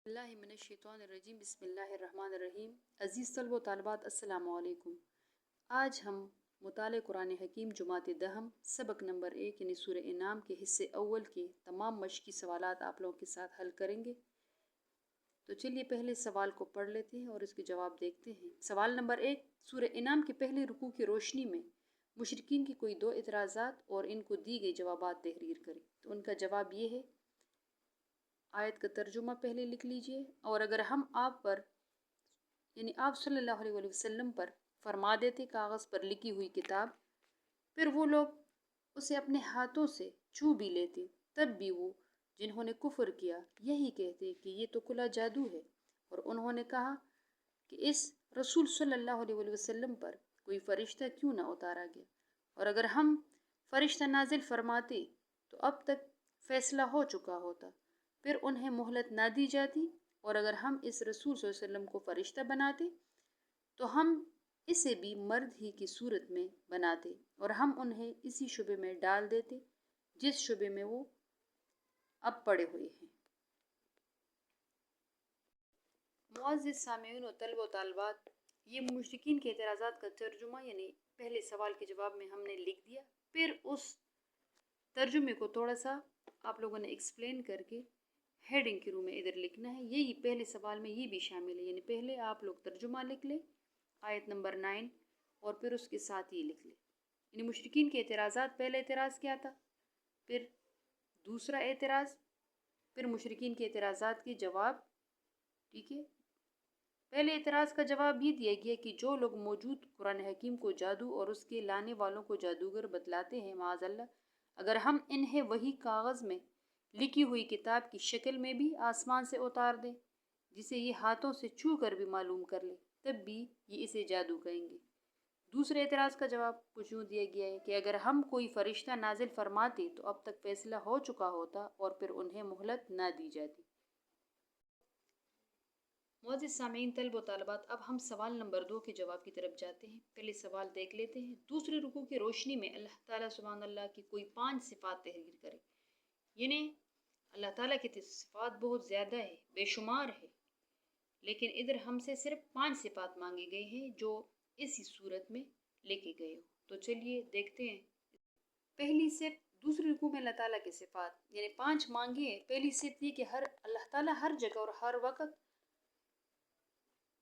اللہ من الشیطان الرجیم بسم اللہ الرحمن الرحیم۔ عزیز طلبہ و طالبات السلام علیکم۔ آج ہم مطالعہ قرآن حکیم جماعت دہم سبق نمبر 1 یعنی سورہ انعام کے حصے اول کے تمام مشقی سوالات آپ لوگوں کے ساتھ حل کریں گے۔ تو چلیے پہلے سوال کو پڑھ لیتے ہیں اور اس کے جواب دیکھتے ہیں۔ سوال نمبر 1، سورہ انعام کے پہلے رکوع کی روشنی میں مشرکین کی کوئی 2 اعتراضات اور ان کو دی گئی جوابات تحریر کریں۔ تو ان کا جواب یہ ہے، آیت کا ترجمہ پہلے لکھ لیجئے، اور اگر ہم آپ پر یعنی آپ صلی اللہ علیہ وسلم پر فرما دیتے کاغذ پر لکھی ہوئی کتاب، پھر وہ لوگ اسے اپنے ہاتھوں سے چھو بھی لیتے، تب بھی وہ جنہوں نے کفر کیا یہی کہتے کہ یہ تو کھلا جادو ہے، اور انہوں نے کہا کہ اس رسول صلی اللہ علیہ وسلم پر کوئی فرشتہ کیوں نہ اتارا گیا، اور اگر ہم فرشتہ نازل فرماتے تو اب تک فیصلہ ہو چکا ہوتا، پھر انہیں مہلت نہ دی جاتی، اور اگر ہم اس رسول صلی اللہ علیہ وسلم کو فرشتہ بناتے تو ہم اسے بھی مرد ہی کی صورت میں بناتے، اور ہم انہیں اسی شبے میں ڈال دیتے جس شبے میں وہ اب پڑے ہوئے ہیں۔ معزز سامعین و طلبہ و طالبات، یہ مشرکین کے اعتراضات کا ترجمہ یعنی پہلے سوال کے جواب میں ہم نے لکھ دیا، پھر اس ترجمے کو تھوڑا سا آپ لوگوں نے ایکسپلین کر کے ہیڈنگ کے روم میں ادھر لکھنا ہے۔ یہی پہلے سوال میں یہ بھی شامل ہے، یعنی پہلے آپ لوگ ترجمہ لکھ لیں آیت نمبر 9 اور پھر اس کے ساتھ یہ لکھ لیں، یعنی مشرکین کے اعتراضات۔ پہلا اعتراض کیا تھا، پھر دوسرا اعتراض، پھر مشرکین کے اعتراضات کے جواب۔ ٹھیک ہے، پہلے اعتراض کا جواب یہ دیا گیا کہ جو لوگ موجود قرآن حکیم کو جادو اور اس کے لانے والوں کو جادوگر بتلاتے ہیں، معاذ اللہ، اگر ہم انہیں وہی کاغذ میں لکھی ہوئی کتاب کی شکل میں بھی آسمان سے اتار دیں جسے یہ ہاتھوں سے چھو کر بھی معلوم کر لیں، تب بھی یہ اسے جادو کہیں گے۔ دوسرے اعتراض کا جواب کچھ یوں دیا گیا ہے کہ اگر ہم کوئی فرشتہ نازل فرماتے تو اب تک فیصلہ ہو چکا ہوتا اور پھر انہیں مہلت نہ دی جاتی۔ معزز سامعین طلبہ و طالبات، اب ہم سوال نمبر 2 کے جواب کی طرف جاتے ہیں۔ پہلے سوال دیکھ لیتے ہیں۔ دوسرے رکوع کی روشنی میں اللہ تعالیٰ سبحان اللہ کی کوئی 5 صفات تحریر کرے، یعنی اللہ تعالیٰ کی صفات بہت زیادہ ہے، بے شمار ہے، لیکن ادھر ہم سے صرف 5 صفات مانگے گئے ہیں جو اسی صورت میں لکھے گئے ہو۔ تو چلیے دیکھتے ہیں۔ پہلی صفت، دوسرے رکوع میں اللہ تعالیٰ کی صفات یعنی 5 مانگے ہیں۔ پہلی صفت یہ کہ اللہ تعالیٰ ہر جگہ اور ہر وقت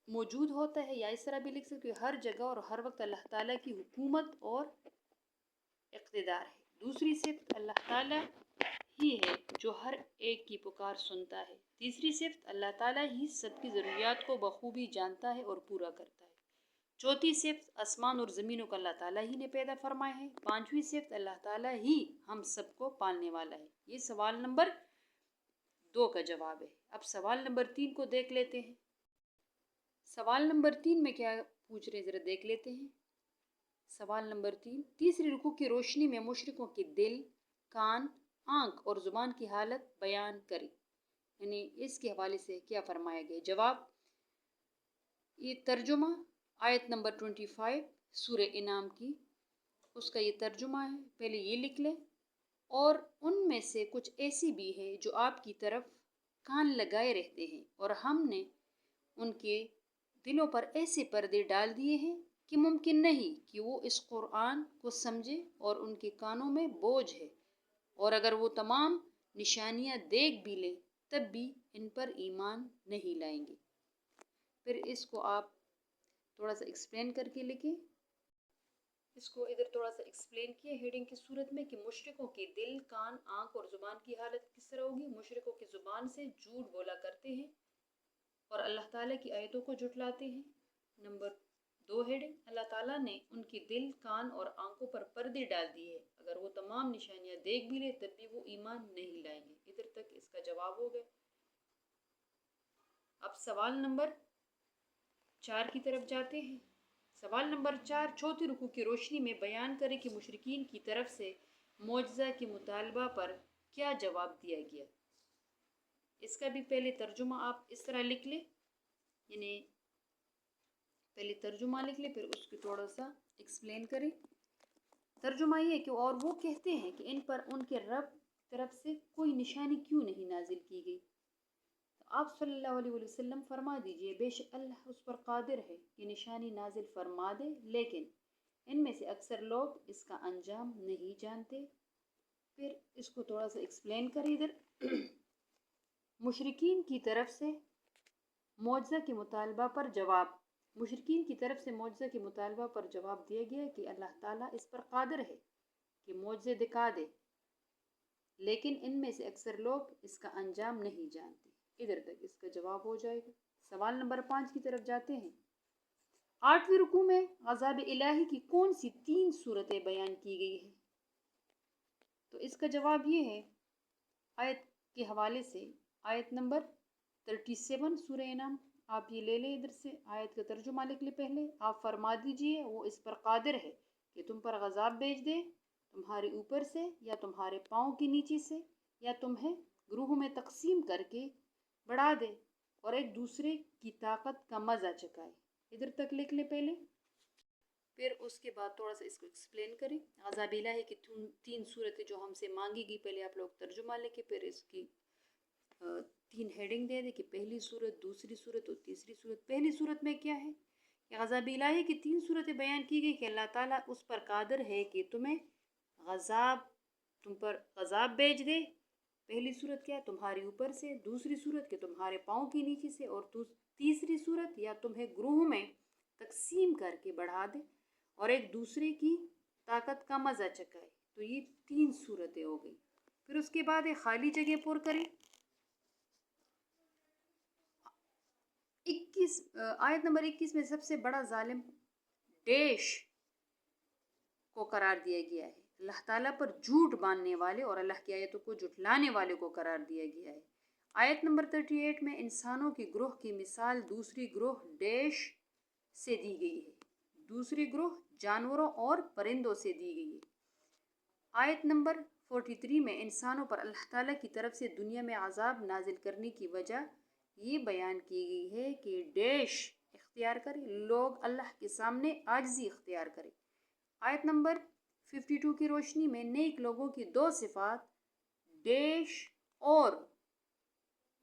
موجود ہوتا ہے، یا اس طرح بھی لکھ سکتے ہیں ہر جگہ اور ہر وقت اللہ تعالیٰ کی حکومت اور اقتدار ہے۔ دوسری صفت، اللہ تعالیٰ ہی ہے جو ہر ایک کی پکار سنتا ہے۔ تیسری صفت، اللہ تعالیٰ ہی سب کی ضروریات کو بخوبی جانتا ہے اور پورا کرتا ہے۔ چوتھی صفت، آسمان اور زمینوں کو اللہ تعالیٰ ہی نے پیدا فرمایا ہے۔ پانچویں صفت، اللہ تعالیٰ ہی ہم سب کو پالنے والا ہے۔ یہ سوال نمبر 2 کا جواب ہے۔ اب سوال نمبر 3 کو دیکھ لیتے ہیں۔ سوال نمبر 3 میں کیا پوچھ رہے ہیں ذرا دیکھ لیتے ہیں۔ سوال نمبر 3، تیسری رکوع کی روشنی میں مشرکوں کے دل، کان، آنکھ اور زبان کی حالت بیان کریں، یعنی اس کے حوالے سے کیا فرمایا گیا۔ جواب، یہ ترجمہ آیت نمبر 25 سورہ انعام کی، اس کا یہ ترجمہ ہے، پہلے یہ لکھ لیں۔ اور ان میں سے کچھ ایسی بھی ہے جو آپ کی طرف کان لگائے رہتے ہیں، اور ہم نے ان کے دلوں پر ایسے پردے ڈال دیے ہیں کہ ممکن نہیں کہ وہ اس قرآن کو سمجھے، اور ان کے کانوں میں بوجھ ہے، اور اگر وہ تمام نشانیاں دیکھ بھی لیں تب بھی ان پر ایمان نہیں لائیں گے۔ پھر اس کو آپ تھوڑا سا ایکسپلین کر کے لکھیں۔ اس کو ادھر تھوڑا سا ایکسپلین کیے ہیڈنگ کی صورت میں کہ مشرکوں کے دل، کان، آنکھ اور زبان کی حالت کس طرح ہوگی۔ مشرکوں کی زبان سے جھوٹ بولا کرتے ہیں اور اللہ تعالیٰ کی آیتوں کو جھٹلاتے ہیں۔ نمبر 2 ہیڈنگ، اللہ تعالیٰ نے ان کے دل، کان اور آنکھوں پر پردے ڈال دیے ہیں، اگر وہ تمام نشانیاں دیکھ بھی لیں تب بھی وہ ایمان نہیں لائیں گے۔ ادھر تک اس کا جواب ہو گیا۔ اب سوال نمبر 4 کی طرف جاتے ہیں۔ سوال نمبر 4، چوتھی رکوع کی روشنی میں بیان کریں کہ مشرکین کی طرف سے معجزہ کے مطالبہ پر کیا جواب دیا گیا۔ اس کا بھی پہلے ترجمہ آپ اس طرح لکھ لیں، یعنی پہلے ترجمہ لکھ لیں پھر اس کو تھوڑا سا ایکسپلین کریں۔ ترجمہ یہ ہے کہ اور وہ کہتے ہیں کہ ان پر ان کے رب طرف سے کوئی نشانی کیوں نہیں نازل کی گئی۔ آپ صلی اللہ علیہ وسلم فرما دیجئے بے شک اللہ اس پر قادر ہے کہ نشانی نازل فرما دے، لیکن ان میں سے اکثر لوگ اس کا انجام نہیں جانتے۔ پھر اس کو تھوڑا سا ایکسپلین کریں ادھر۔ مشرکین کی طرف سے معجزہ کے مطالبہ پر جواب مشرکین کی طرف سے معجزہ کے مطالبہ پر جواب دیا گیا کہ اللہ تعالیٰ اس پر قادر ہے کہ معجزے دکھا دے، لیکن ان میں سے اکثر لوگ اس کا انجام نہیں جانتے۔ ادھر تک اس کا جواب ہو جائے گا۔ سوال نمبر 5 کی طرف جاتے ہیں۔ 8ویں رکوع میں عذاب الہی کی کون سی 3 صورتیں بیان کی گئی ہیں؟ تو اس کا جواب یہ ہے، آیت کے حوالے سے آیت نمبر 37 سورہ انعام، آپ یہ لے لیں ادھر سے، آیت کا ترجمہ لکھ لیں پہلے۔ آپ فرما دیجئے وہ اس پر قادر ہے کہ تم پر عذاب بھیج دے، تمہارے اوپر سے یا تمہارے پاؤں کے نیچے سے، یا تمہیں گروہوں میں تقسیم کر کے بڑھا دے اور ایک دوسرے کی طاقت کا مزہ چکھائے۔ ادھر تک لکھ لیں پہلے، پھر اس کے بعد تھوڑا سا اس کو ایکسپلین کریں۔ عذاب الہی کی 3 صورتیں جو ہم سے مانگی گئی، پہلے آپ لوگ ترجمہ لکھیں، پھر اس کی 3 ہیڈنگ دے دیں کہ پہلی صورت، دوسری صورت اور تیسری صورت۔ پہلی صورت میں کیا ہے کہ عذاب الہی کی 3 صورتیں بیان کی گئی کہ اللہ تعالیٰ اس پر قادر ہے کہ تم پر عذاب بھیج دے۔ پہلی صورت کیا ہے؟ تمہارے اوپر سے، دوسری صورت کہ تمہارے پاؤں کے نیچے سے، اور تیسری صورت یا تمہیں گروہوں میں تقسیم کر کے بڑھا دے اور ایک دوسرے کی طاقت کا مزہ چکھائے۔ تو یہ 3 صورتیں ہو گئی۔ پھر اس کے بعد ایک خالی جگہ پر کریں۔ آیت نمبر 21 میں سب سے بڑا ظالم ڈیش کو قرار دیا گیا ہے، اللہ تعالیٰ پر جھوٹ باندھنے والے اور اللہ کی آیتوں کو جھٹلانے والے کو قرار دیا گیا ہے۔ آیت نمبر 38 میں انسانوں کے گروہ کی مثال دوسری گروہ ڈیش سے دی گئی ہے، دوسری گروہ جانوروں اور پرندوں سے دی گئی ہے۔ آیت نمبر 43 میں انسانوں پر اللہ تعالیٰ کی طرف سے دنیا میں عذاب نازل کرنے کی وجہ یہ بیان کی گئی ہے کہ ڈیش اختیار کرے، لوگ اللہ کے سامنے عاجزی اختیار کرے۔ آیت نمبر 52 کی روشنی میں نیک لوگوں کی 2 صفات ڈیش اور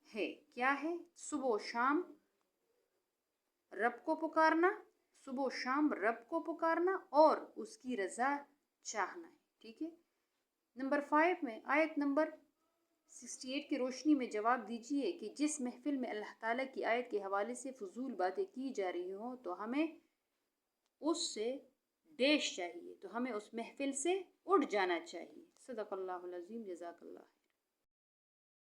ہے، کیا ہے؟ صبح و شام رب کو پکارنا، صبح و شام رب کو پکارنا اور اس کی رضا چاہنا ہے، ٹھیک ہے۔ نمبر 5 میں آیت نمبر 68 کی روشنی میں جواب دیجئے کہ جس محفل میں اللہ تعالیٰ کی آیت کے حوالے سے فضول باتیں کی جا رہی ہوں تو ہمیں اس سے ڈیش چاہیے، تو ہمیں اس محفل سے اٹھ جانا چاہیے۔ صدق اللہ العظیم، جزاک اللہ۔